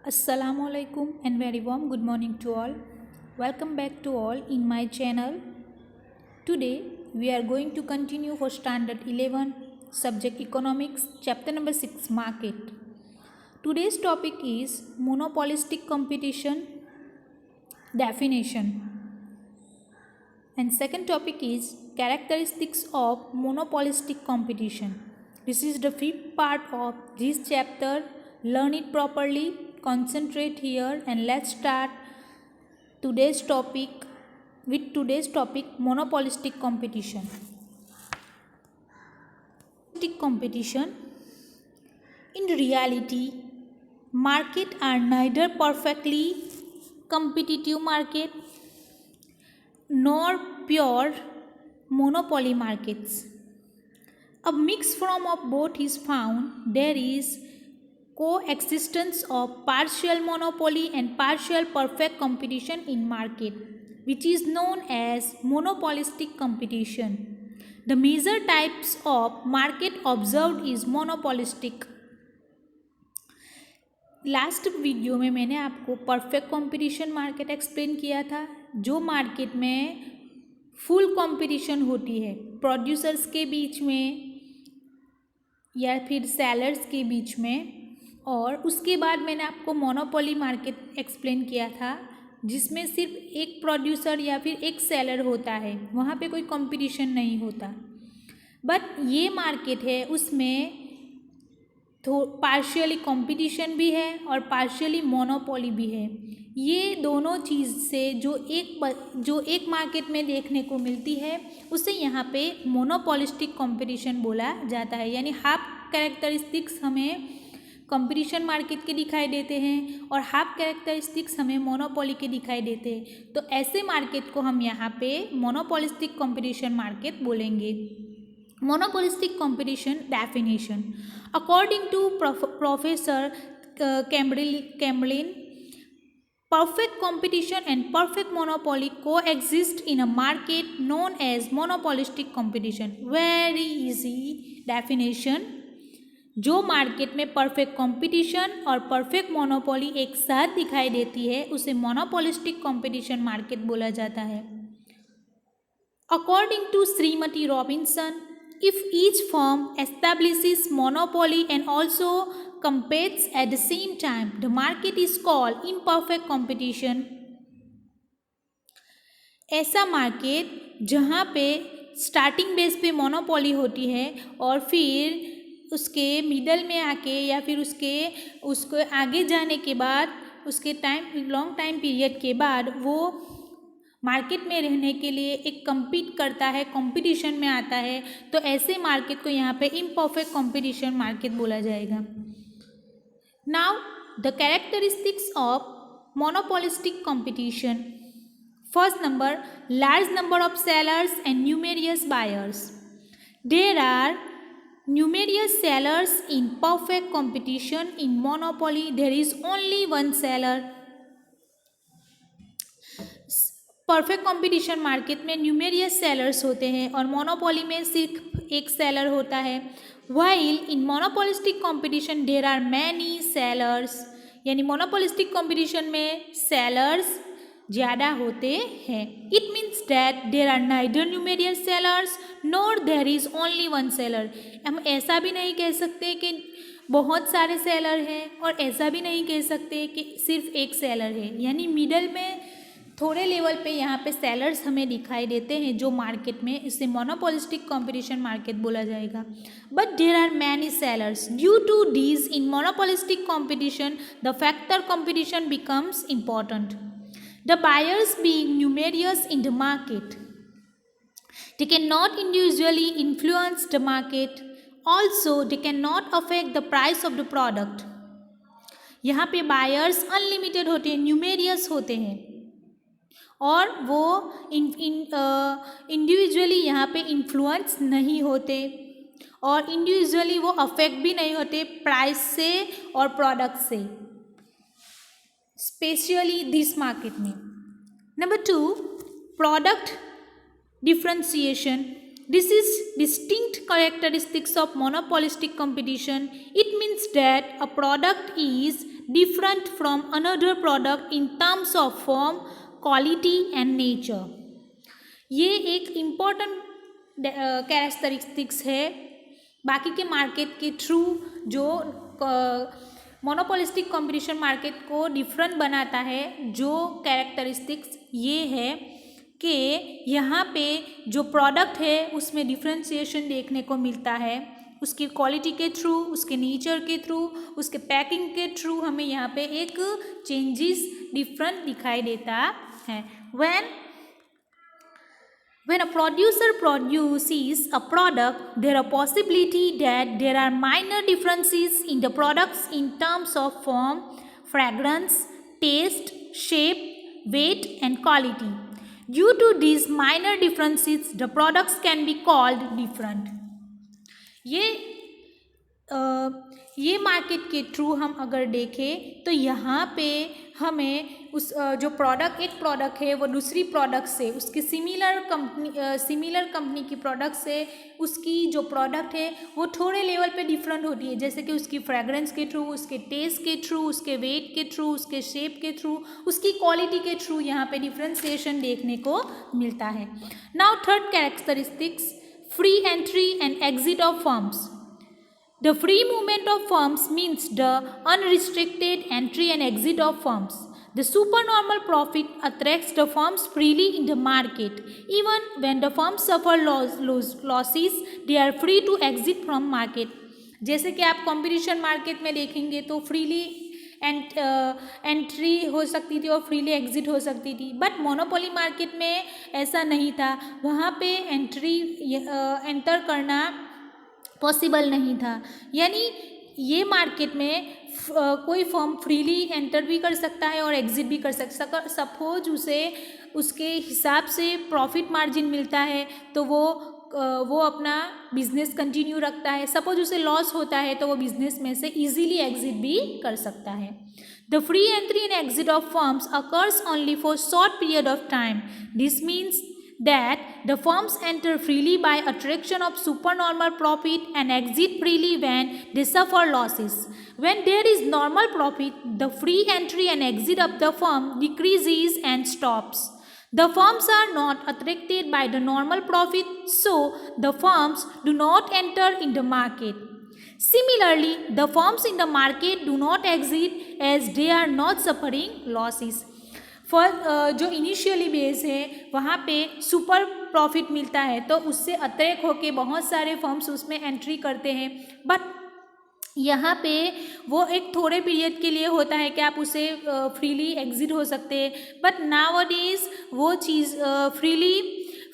Assalamualaikum and very warm good morning to all. Welcome back to all in my channel. Today we are going to continue for standard 11 subject economics chapter number 6 market. Today's topic is monopolistic competition definition and second topic is characteristics of monopolistic competition. This is the fifth part of this chapter. Learn it properly, concentrate here, and let's start today's topic with today's topic monopolistic competition. Monopolistic competition. In reality, markets are neither perfectly competitive market nor pure monopoly markets. A mixed form of both is found. There is coexistence of partial monopoly and partial perfect competition in market, which is known as monopolistic competition. The major types of market observed is monopolistic. Last video में मैंने आपको perfect competition market explain किया था, जो market में full competition होती है producers के बीच में या फिर सेलर्स के बीच में, और उसके बाद मैंने आपको मोनोपोली मार्केट एक्सप्लेन किया था जिसमें सिर्फ एक प्रोड्यूसर या फिर एक सेलर होता है, वहाँ पे कोई कंपटीशन नहीं होता। बट ये मार्केट है उसमें तो पार्शियली कंपटीशन भी है और पार्शियली मोनोपोली भी है। ये दोनों चीज़ से जो एक मार्केट में देखने को मिलती है उसे यहाँ पे मोनोपोलिस्टिक कंपटीशन बोला जाता है। यानी हाफ कैरेक्टरिस्टिक्स हमें कंपटीशन मार्केट के दिखाई देते हैं और हाफ कैरेक्टरिस्टिक्स हमें मोनोपोली के दिखाई देते हैं, तो ऐसे मार्केट को हम यहाँ पे मोनोपोलिस्टिक कंपटीशन मार्केट बोलेंगे। Monopolistic competition definition. According to Professor Camberlin, perfect competition and perfect monopoly coexist in a market known as monopolistic competition. Very easy definition. जो मार्केट में परफेक्ट कंपटीशन और परफेक्ट मोनोपोली एक साथ दिखाई देती है उसे मोनोपोलिस्टिक कंपटीशन मार्केट बोला जाता है। According to Shrimati Robinson, if each firm establishes monopoly and also competes at the same time, the market is called imperfect competition. ऐसा मार्केट जहाँ पे स्टार्टिंग बेस पे मोनोपोली होती है और फिर उसके मिडल में आके या फिर उसको आगे जाने के बाद उसके लॉन्ग टाइम पीरियड के बाद वो मार्केट में रहने के लिए एक कम्पीट करता है, कंपटीशन में आता है, तो ऐसे मार्केट को यहाँ पे इम्परफेक्ट कंपटीशन मार्केट बोला जाएगा। Now the characteristics of monopolistic competition. First number, large number of sellers and numerous buyers. There are numerous sellers in perfect competition. In monopoly there is only one seller. Perfect competition market में numerous sellers होते हैं और monopoly में सिर्फ एक seller होता है। While in monopolistic competition there are many sellers, यानी मोनोपोलिस्टिक कंपटीशन में सेलर्स ज़्यादा होते हैं। It means that there are neither numerous sellers nor there is only one seller. हम ऐसा भी नहीं कह सकते कि बहुत सारे सेलर हैं और ऐसा भी नहीं कह सकते कि सिर्फ एक सेलर है, यानी मिडल में थोड़े लेवल पे यहाँ पे सेलर्स हमें दिखाई देते हैं जो मार्केट में, इसे मोनोपोलिस्टिक कंपटीशन मार्केट बोला जाएगा। But there are many sellers. Due to these in monopolistic competition the factor competition becomes important. The buyers being numerous in the market, they cannot individually influence the market. Also they cannot affect the price of the product. यहाँ पे buyers unlimited होते हैं, numerous होते हैं और वो individually यहाँ पे इन्फ्लुएंस नहीं होते और इंडिविजुअली वो अफेक्ट भी नहीं होते प्राइस से और प्रोडक्ट से, स्पेशली दिस मार्केट में। Number 2, product differentiation. This is distinct characteristics of monopolistic competition. It means that a product is different from another product in terms of form, quality and nature. ये एक important characteristics है बाकी के market के through जो monopolistic competition market को different बनाता है। जो कैरेक्टरिस्टिक्स ये है कि यहाँ पे जो प्रोडक्ट है उसमें डिफ्रेंशिएशन देखने को मिलता है, उसकी क्वालिटी के थ्रू, उसके नेचर के थ्रू, उसके पैकिंग के थ्रू हमें यहाँ पे एक चेंजेस डिफरेंट दिखाई देता है। When a producer produces a product, there are possibility that there are minor differences in the products in terms of form, fragrance, taste, shape, weight and quality. Due to these minor differences, the products can be called different. ये market के through हम अगर देखें तो यहाँ पे हमें उस जो एक प्रोडक्ट है वो दूसरी प्रोडक्ट से, उसके सिमिलर कंपनी की प्रोडक्ट से उसकी जो प्रोडक्ट है वो थोड़े लेवल पे डिफरेंट होती है, जैसे कि उसकी फ्रेग्रेंस के थ्रू, उसके टेस्ट के थ्रू, उसके वेट के थ्रू, उसके शेप के थ्रू, उसकी क्वालिटी के थ्रू यहाँ पे डिफ्रेंसिएशन देखने को मिलता है। Now third characteristics, free entry and exit of firms. The free movement of firms means the unrestricted entry and exit of firms. The supernormal profit attracts the firms freely in the market. Even when the firms suffer losses, they are free to exit from market. जैसे कि आप competition market में देखेंगे तो freely entry हो सकती थी और फ्रीली एग्जिट हो सकती थी, बट मोनोपोली मार्केट में ऐसा नहीं था। वहाँ पे एंटर करना पॉसिबल नहीं था। यानी ये मार्केट में कोई फर्म फ्रीली एंटर भी कर सकता है और एग्जिट भी कर सकता है। सपोज उसे उसके हिसाब से प्रॉफिट मार्जिन मिलता है तो वो अपना बिजनेस कंटिन्यू रखता है। सपोज उसे लॉस होता है तो वो बिजनेस में से इजीली एग्जिट भी कर सकता है। The free entry and exit of firms occurs only for short period of time. This means that the firms enter freely by attraction of supernormal profit and exit freely when they suffer losses. When there is normal profit, the free entry and exit of the firm decreases and stops. The firms are not attracted by the normal profit, so the firms do not enter in the market. Similarly, the firms in the market do not exit as they are not suffering losses. जो initially base है वहाँ पे super profit मिलता है तो उससे attract होके बहुत सारे फर्म्स उसमें एंट्री करते हैं, बट यहाँ पे वो एक थोड़े पीरियड के लिए होता है कि आप उसे फ्रीली एग्जिट हो सकते हैं। बट नाउअडेज वो चीज़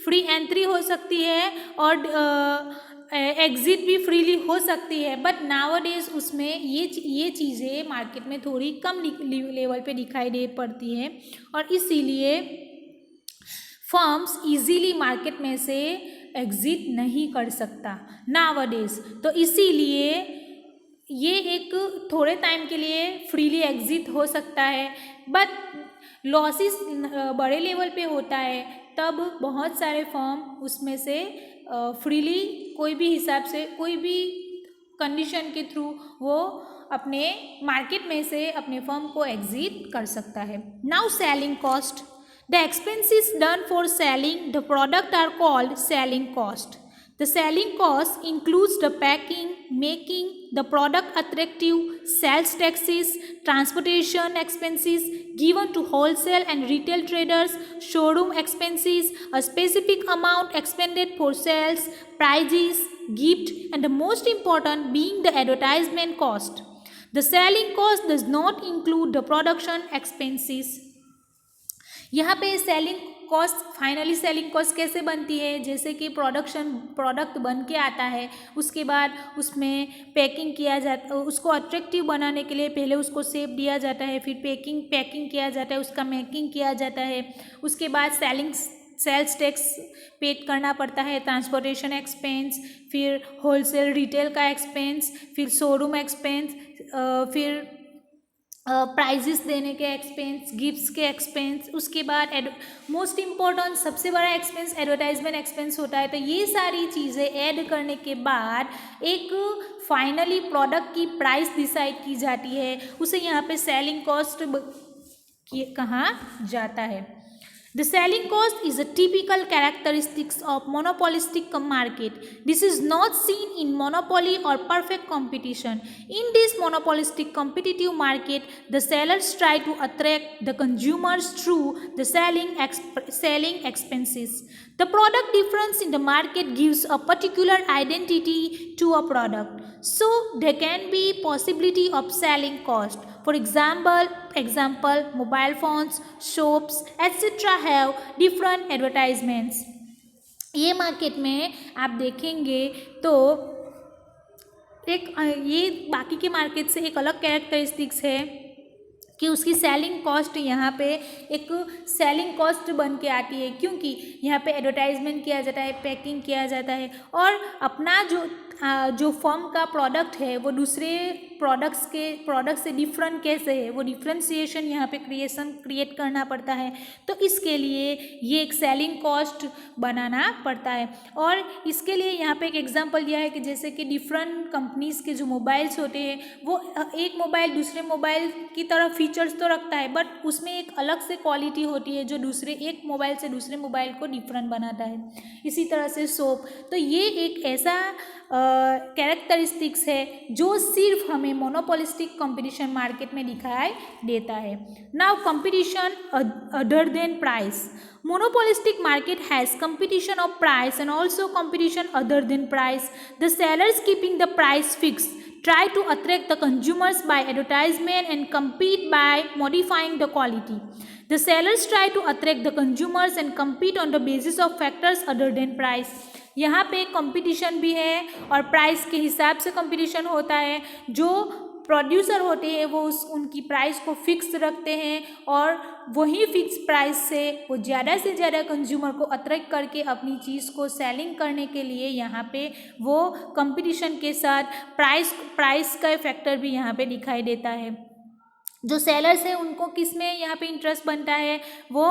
फ्री एंट्री हो सकती है और एग्जिट भी फ्रीली हो सकती है, बट नाउअडेज उसमें ये चीज़ें मार्केट में थोड़ी कम लेवल पे दिखाई दे पड़ती है और इसीलिए फर्म्स इजीली मार्केट में से एग्जिट नहीं कर सकता नाउअडेज। तो इसीलिए ये एक थोड़े टाइम के लिए फ्रीली एग्जिट हो सकता है, बट लॉसेस बड़े लेवल पे होता है तब बहुत सारे फर्म उसमें से फ्रीली कोई भी हिसाब से कोई भी कंडीशन के थ्रू वो अपने मार्केट में से अपने फर्म को एग्जिट कर सकता है। Now selling cost. The expenses done for selling the product are called selling cost. The selling cost includes the packing, making the product attractive, sales taxes, transportation expenses given to wholesale and retail traders, showroom expenses, a specific amount expended for sales, prices, gift, and the most important being the advertisement cost. The selling cost does not include the production expenses. यहाँ पे selling cost, finally selling cost कैसे बनती है, जैसे कि product बन के आता है, उसके बाद उसमें पैकिंग किया जाता, उसको अट्रैक्टिव बनाने के लिए पहले उसको शेप दिया जाता है, फिर पैकिंग किया जाता है, उसका मेकिंग किया जाता है, उसके बाद सेल्स टैक्स पेड करना पड़ता है, ट्रांसपोर्टेशन एक्सपेंस, फिर होलसेल रिटेल का एक्सपेंस, फिर शोरूम एक्सपेंस, फिर प्राइजेस देने के एक्सपेंस, गिफ्ट्स के एक्सपेंस, उसके बाद मोस्ट इम्पॉर्टेंट सबसे बड़ा एक्सपेंस एडवर्टाइजमेंट एक्सपेंस होता है। तो ये सारी चीज़ें ऐड करने के बाद एक फाइनली प्रोडक्ट की प्राइस डिसाइड की जाती है, उसे यहाँ पे सेलिंग कॉस्ट कहा जाता है। The selling cost is a typical characteristics of monopolistic market. This is not seen in monopoly or perfect competition. In this monopolistic competitive market, the sellers try to attract the consumers through the selling expenses. The product difference in the market gives a particular identity to a product. So there can be possibility of selling cost. For example, mobile phones, shops, etc. have different advertisements. ये market में आप देखेंगे तो एक ये बाकी के market से एक अलग कैरेक्टरिस्टिक्स है कि उसकी सेलिंग कॉस्ट यहाँ पे एक सेलिंग कॉस्ट बन के आती है, क्योंकि यहाँ पे एडवर्टाइजमेंट किया जाता है, पैकिंग किया जाता है, और अपना जो फर्म का प्रोडक्ट है वो दूसरे प्रोडक्ट से डिफरेंट कैसे है, वो डिफ्रेंसिएशन यहाँ पे क्रिएट करना पड़ता है। तो इसके लिए ये एक सेलिंग कॉस्ट बनाना पड़ता है। और इसके लिए यहाँ पे एक एग्जांपल दिया है कि जैसे कि डिफरेंट कंपनीज़ के जो मोबाइल्स होते हैं वो एक मोबाइल दूसरे मोबाइल की तरह फीचर्स तो रखता है, बट उसमें एक अलग से क्वालिटी होती है जो दूसरे एक मोबाइल से दूसरे मोबाइल को डिफरेंट बनाता है। इसी तरह से सोप, तो ये एक ऐसा कैरेक्टरिस्टिक्स है जो सिर्फ हमें मोनोपोलिस्टिक कंपटीशन मार्केट में दिखाई देता है। Now competition other than price. Monopolistic market has competition of price and also competition other than price. The sellers keeping the price fixed try to attract the consumers by advertisement and compete by modifying the quality. The sellers try to attract the consumers and compete on the basis of factors other than price. यहाँ पे competition भी है और price के हिसाब से competition होता है। जो प्रोड्यूसर होते हैं वो उनकी प्राइस को फिक्स रखते हैं और वही फिक्स प्राइस से वो ज़्यादा से ज़्यादा कंज्यूमर को अट्रैक्ट करके अपनी चीज़ को सेलिंग करने के लिए यहाँ पे वो कंपटीशन के साथ प्राइस का फैक्टर भी यहाँ पे दिखाई देता है। जो सेलर्स हैं उनको किस में यहाँ पे इंटरेस्ट बनता है, वो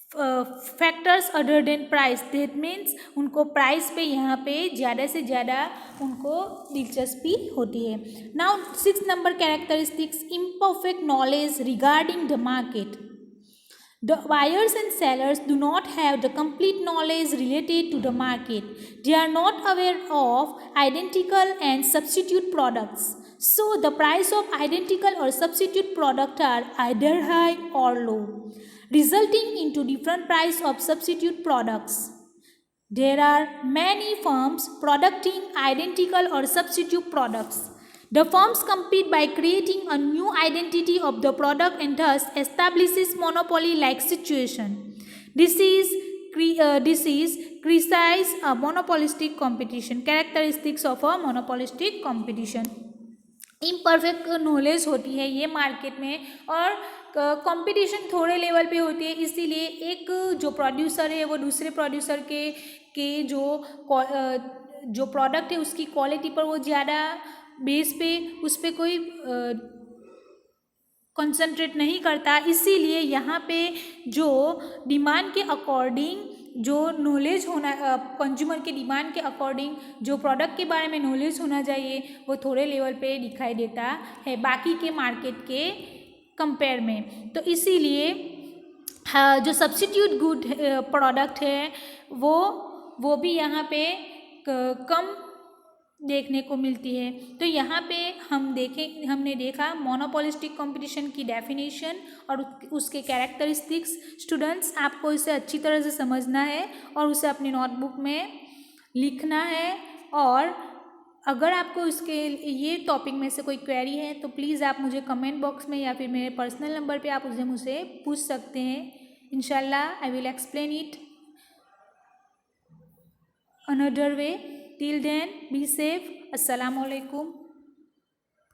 factors other than price, that means उनको प्राइस पे यहाँ पे ज़्यादा से ज़्यादा उनको दिलचस्पी होती है। Now 6 number characteristics, imperfect knowledge regarding the market. The buyers and sellers do not have the complete knowledge related to the market. They are not aware of identical and substitute products. So the price of identical or substitute product are either high or low, resulting into different price of substitute products. There are many firms producing identical or substitute products. The firms compete by creating a new identity of the product and thus establishes monopoly-like situation. This is precise a monopolistic competition. Characteristics of a monopolistic competition. Imperfect knowledge होती है ये market में और competition थोड़े level पे होती है, इसीलिए एक जो प्रोड्यूसर है वो दूसरे प्रोड्यूसर के जो प्रोडक्ट है उसकी क्वालिटी पर वो ज़्यादा बेस पे उस पर कोई कंसंट्रेट नहीं करता। इसीलिए यहाँ पे जो डिमांड के अकॉर्डिंग जो नॉलेज होना, कंज्यूमर के डिमांड के अकॉर्डिंग जो प्रोडक्ट के बारे में नॉलेज होना चाहिए वो थोड़े लेवल पे दिखाई देता है बाकी के मार्केट के कंपेयर में। तो इसीलिए जो सब्स्टिट्यूट गुड प्रोडक्ट है वो भी यहाँ पे कम देखने को मिलती है। तो यहाँ पे हमने देखा मोनोपोलिस्टिक कंपटीशन की डेफिनेशन और उसके कैरेक्टरिस्टिक्स। स्टूडेंट्स आपको इसे अच्छी तरह से समझना है और उसे अपनी नोटबुक में लिखना है। और अगर आपको इसके ये टॉपिक में से कोई क्वेरी है तो प्लीज़ आप मुझे कमेंट बॉक्स में या फिर मेरे पर्सनल नंबर पे आप मुझसे पूछ सकते हैं। इंशाल्लाह I will explain it another way. Till then, be safe. Assalamu alaikum.